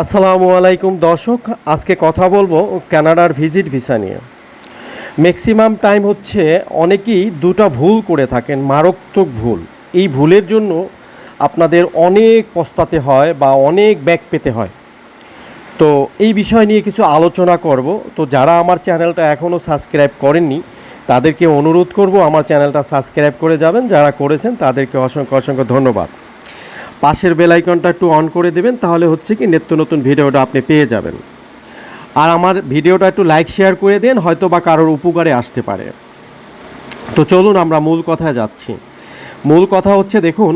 আসসালামু আলাইকুম দর্শক, আজকে কথা বলবো কানাডার ভিজিট ভিসা নিয়ে। ম্যাক্সিমাম টাইম হচ্ছে অনেকেই দুটো ভুল করে থাকেন, মারাত্মক ভুল। এই ভুলের জন্য আপনাদের অনেক পস্তাতে হয় বা অনেক ব্যাক পেতে হয়। তো এই বিষয় নিয়ে কিছু আলোচনা করব। তো যারা আমার চ্যানেলটা এখনও সাবস্ক্রাইব করেননি তাদেরকে অনুরোধ করব আমার চ্যানেলটা সাবস্ক্রাইব করে যাবেন। যারা করেছেন তাদেরকে অসংখ্য অসংখ্য ধন্যবাদ। পাশের বেল আইকনটা একটু অন করে দেবেন, তাহলে হচ্ছে কি নিত্য নতুন ভিডিওটা আপনি পেয়ে যাবেন। আর আমার ভিডিওটা একটু লাইক শেয়ার করে দেন, হয়তো বা কারোর উপকারে আসতে পারে। তো চলুন আমরা মূল কথায় যাচ্ছি। মূল কথা হচ্ছে, দেখুন,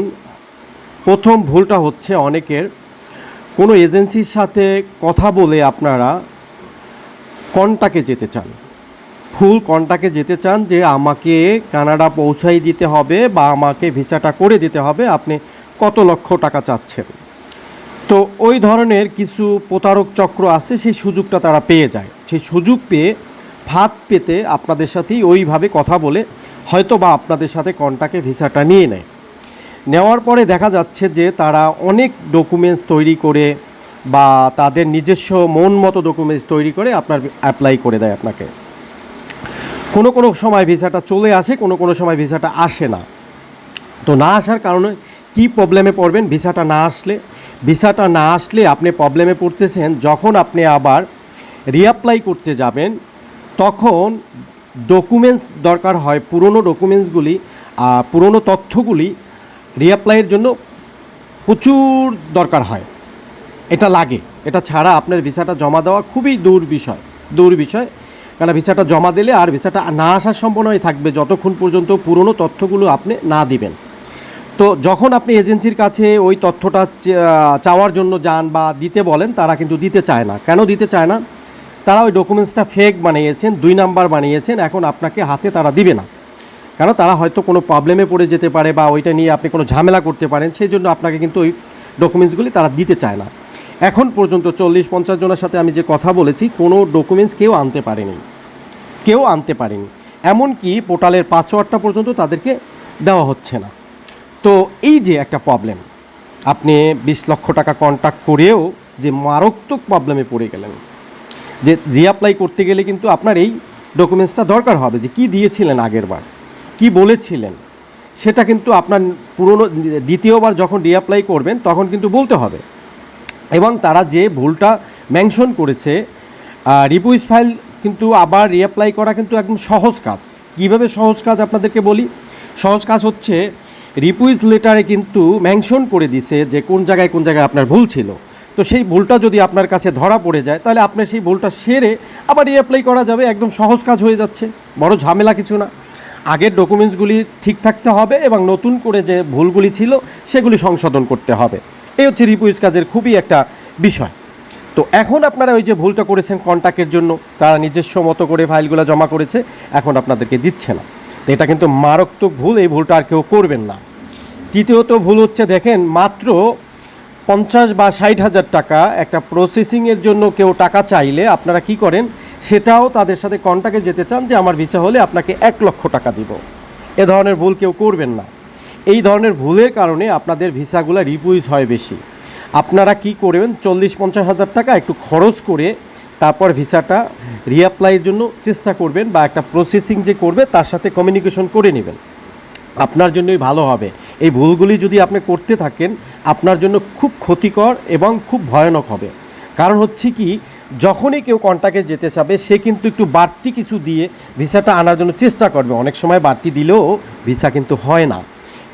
প্রথম ভুলটা হচ্ছে অনেকের কোনো এজেন্সির সাথে কথা বলে আপনারা কন্টাক্টে যেতে চান, ফুল কন্টাক্টে যেতে চান যে আমাকে কানাডা পৌঁছাই দিতে হবে বা আমাকে ভিসাটা করে দিতে হবে, আপনি কত লক্ষ টাকা চাচ্ছেন। তো ওই ধরনের কিছু প্রতারক চক্র আছে, সেই সুযোগটা তারা পেয়ে যায়। সেই সুযোগ পেয়ে ফাঁদ পেতে আপনাদের সাথেই ওইভাবে কথা বলে হয়তো বা আপনাদের সাথে কন্টাক্টে ভিসাটা নিয়ে নেয়। নেওয়ার পরে দেখা যাচ্ছে যে তারা অনেক ডকুমেন্টস তৈরি করে বা তাদের নিজস্ব মন মতো ডকুমেন্টস তৈরি করে আপনার অ্যাপ্লাই করে দেয় আপনাকে। কোনো কোনো সময় ভিসাটা চলে আসে, কোনো কোনো সময় ভিসাটা আসে না। তো না আসার কারণে কি প্রবলেমে পড়বেন? ভিসাটা না আসলে আপনি প্রবলেমে পড়তেছেন যখন আপনি আবার রিঅ্যাপ্লাই করতে যাবেন, তখন ডকুমেন্টস দরকার হয়। পুরনো ডকুমেন্টসগুলি, পুরনো তথ্যগুলি রিঅ্যাপ্লাইয়ের জন্য প্রচুর দরকার হয়। এটা লাগে, এটা ছাড়া আপনার ভিসাটা জমা দেওয়া খুবই দূর বিষয়। কারণ ভিসাটা জমা দিলে আর ভিসাটা না আসার সম্ভাবনাই থাকবে যতক্ষণ পর্যন্ত পুরনো তথ্যগুলো আপনি না দিবেন। তো যখন আপনি এজেন্সির কাছে ওই তথ্যটা চাওয়ার জন্য যান বা দিতে বলেন, তারা কিন্তু দিতে চায় না। কেন দিতে চায় না? তারা ওই ডকুমেন্টসটা ফেক বানিয়েছেন, 2 নাম্বার বানিয়েছেন, এখন আপনাকে হাতে তারা দিবে না। কেন? তারা হয়তো কোনো প্রবলেমে পড়ে যেতে পারে বা ওইটা নিয়ে আপনি কোনো ঝামেলা করতে পারেন, সেই জন্য আপনাকে কিন্তু ওই ডকুমেন্টসগুলি তারা দিতে চায় না। এখন পর্যন্ত 40-50 জনের সাথে আমি যে কথা বলেছি, কোনো ডকুমেন্টস কেউ আনতে পারেনি। এমনকি পোর্টালের পাসওয়ার্ডটা পর্যন্ত তাদেরকে দেওয়া হচ্ছে না। তো এই যে একটা প্রবলেম, আপনি 20 লক্ষ টাকা কন্ট্যাক্ট করেও যে মারাত্মক প্রবলেমে পড়ে গেলেন। যে রিঅ্যাপ্লাই করতে গেলে কিন্তু আপনার এই ডকুমেন্টসটা দরকার হবে, যে কি দিয়েছিলেন আগের বার, কি বলেছিলেন, সেটা কিন্তু আপনার পুরনো দ্বিতীয়বার যখন রিঅ্যাপ্লাই করবেন তখন কিন্তু বলতে হবে। এবং তারা যে ভুলটা মেনশন করেছে, রিপুইজ ফাইল কিন্তু আবার রিঅ্যাপ্লাই করা কিন্তু একদম সহজ কাজ। কীভাবে সহজ কাজ আপনাদেরকে বলি। সহজ কাজ হচ্ছে, রিপুইজ লেটারে কিন্তু মেনশন করে দিছে যে কোন জায়গায় আপনার ভুল ছিল। তো সেই ভুলটা যদি আপনার কাছে ধরা পড়ে যায়, তাহলে আপনার সেই ভুলটা সেরে আবার রিঅ্যাপ্লাই করা যাবে। একদম সহজ কাজ হয়ে যাচ্ছে, বড় ঝামেলা কিছু না। আগের ডকুমেন্টসগুলি ঠিক থাকতে হবে এবং নতুন করে যে ভুলগুলি ছিল সেগুলি সংশোধন করতে হবে। এই হচ্ছে রিপুইজ কাজের খুবই একটা বিষয়। তো এখন আপনারা ওই যে ভুলটা করেছেন কন্ট্যাক্টের জন্য, তারা নিজস্ব মতো করে ফাইলগুলো জমা করেছে, এখন আপনাদেরকে দিচ্ছে না। তো এটা কিন্তু মারাত্মক ভুল, এই ভুলটা আর কেউ করবেন না। তৃতীয়ত ভুল হচ্ছে, দেখেন, মাত্র 50 বা 60 হাজার টাকা একটা প্রসেসিংয়ের জন্য কেউ টাকা চাইলে আপনারা কি করেন, সেটাও তাদের সাথে কন্ট্যাক্টে যেতে চান যে আমার ভিসা হলে আপনাকে 1 লক্ষ টাকা দিব। এ ধরনের ভুল কেউ করবেন না। এই ধরনের ভুলের কারণে আপনাদের ভিসাগুলো রিপুইজ হয় বেশি। আপনারা কি করবেন, 40-50 হাজার টাকা একটু খরচ করে তারপর ভিসাটা রিঅ্যাপ্লাইয়ের জন্য চেষ্টা করবেন, বা একটা প্রসেসিং যে করবে তার সাথে কমিউনিকেশন করে নেবেন, আপনার জন্যই ভালো হবে। এই ভুলগুলি যদি আপনি করতে থাকেন, আপনার জন্য খুব ক্ষতিকর এবং খুব ভয়ানক হবে। কারণ হচ্ছে কি, যখনই কেউ কন্ট্যাক্টে যেতে চাবে সে কিন্তু একটু বাড়তি কিছু দিয়ে ভিসাটা আনার জন্য চেষ্টা করবে। অনেক সময় বাড়তি দিলেও ভিসা কিন্তু হয় না।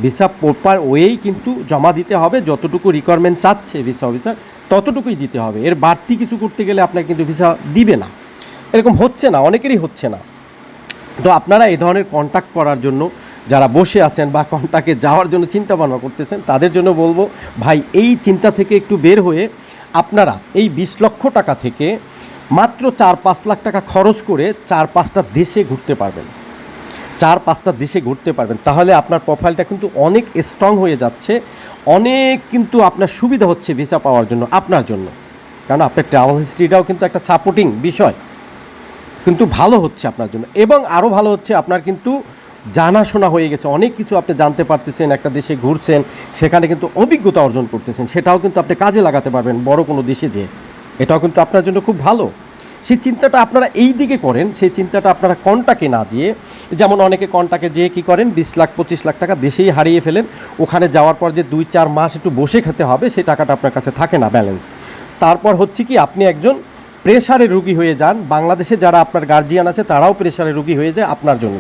ভিসা প্রপার ওয়েই কিন্তু জমা দিতে হবে, যতটুকু রিকোয়ারমেন্ট চাচ্ছে ভিসা অফিসার ততটুকুই দিতে হবে। এর বাড়তি কিছু করতে গেলে আপনার কিন্তু ভিসা দিবে না। এরকম হচ্ছে না, অনেকেরই হচ্ছে না। তো আপনারা এই ধরনের কন্ট্যাক্ট করার জন্য যারা বসে আছেন বা কন্ট্যাক্টে যাওয়ার জন্য চিন্তা ভাবনা করতেছেন, তাদের জন্য বলবো, ভাই, এই চিন্তা থেকে একটু বের হয়ে আপনারা এই 20 লক্ষ টাকা থেকে মাত্র 4-5 লাখ টাকা খরচ করে 4-5টা দেশে ঘুরতে পারবেন। 4-5টা দেশে ঘুরতে পারবেন, তাহলে আপনার প্রোফাইলটা কিন্তু অনেক স্ট্রং হয়ে যাচ্ছে, অনেক কিন্তু আপনার সুবিধা হচ্ছে ভিসা পাওয়ার জন্য, আপনার জন্য। কারণ আপনার ট্রাভেল হিস্ট্রিটাও কিন্তু একটা সাপোর্টিং বিষয়, কিন্তু ভালো হচ্ছে আপনার জন্য। এবং আরও ভালো হচ্ছে, আপনার কিন্তু জানাশোনা হয়ে গেছে, অনেক কিছু আপনি জানতে পারতেছেন, একটা দেশে ঘুরছেন, সেখানে কিন্তু অভিজ্ঞতা অর্জন করতেছেন, সেটাও কিন্তু আপনি কাজে লাগাতে পারবেন বড় কোনো দেশে যেয়ে। এটাও কিন্তু আপনার জন্য খুব ভালো। সেই চিন্তাটা আপনারা এই দিকে করেন, সেই চিন্তাটা আপনারা কন্টাকে না দিয়ে, যেমন অনেকে কন্টাকে যেয়ে কী করেন, 20 লাখ 25 লাখ টাকা দেশেই হারিয়ে ফেলেন। ওখানে যাওয়ার পর যে 2-4 মাস একটু বসে খেতে হবে, সেই টাকাটা আপনার কাছে থাকে না ব্যালেন্স। তারপর হচ্ছে কি, আপনি একজন প্রেশারের রুগী হয়ে যান। বাংলাদেশে যারা আপনার গার্জিয়ান আছে তারাও প্রেশারের রুগী হয়ে যায় আপনার জন্য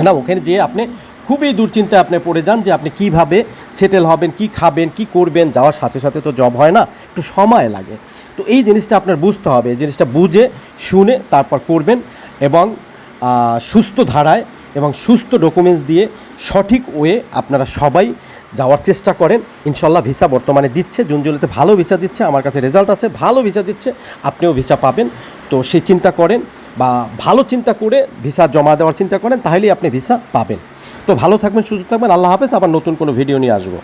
না। ওখানে যেয়ে আপনি খুবই দুশ্চিন্তায় আপনি পড়ে যান যে আপনি কিভাবে সেটেল হবেন, কি খাবেন, কি করবেন। যাওয়ার সাথে সাথে তো জব হয় না, একটু সময় লাগে। তো এই জিনিসটা আপনার বুঝতে হবে, এই জিনিসটা বুঝে শুনে তারপর করবেন, এবং সুস্থ ধারায় এবং সুস্থ ডকুমেন্টস দিয়ে সঠিক ওয়ে আপনারা সবাই যাওয়ার চেষ্টা করেন। ইনশাল্লাহ ভিসা বর্তমানে দিচ্ছে, জুন জুলাইতে ভালো ভিসা দিচ্ছে, আমার কাছে রেজাল্ট আছে, ভালো ভিসা দিচ্ছে, আপনিও ভিসা পাবেন। তো সেই চিন্তা করেন, বা ভালো চিন্তা করে ভিসা জমা দেওয়ার চিন্তা করেন, তাহলেই আপনি ভিসা পাবেন। তো ভালো থাকবেন, সুস্থ থাকবেন, আল্লাহ হাফেজ। আবার নতুন কোনো ভিডিও নিয়ে আসবো।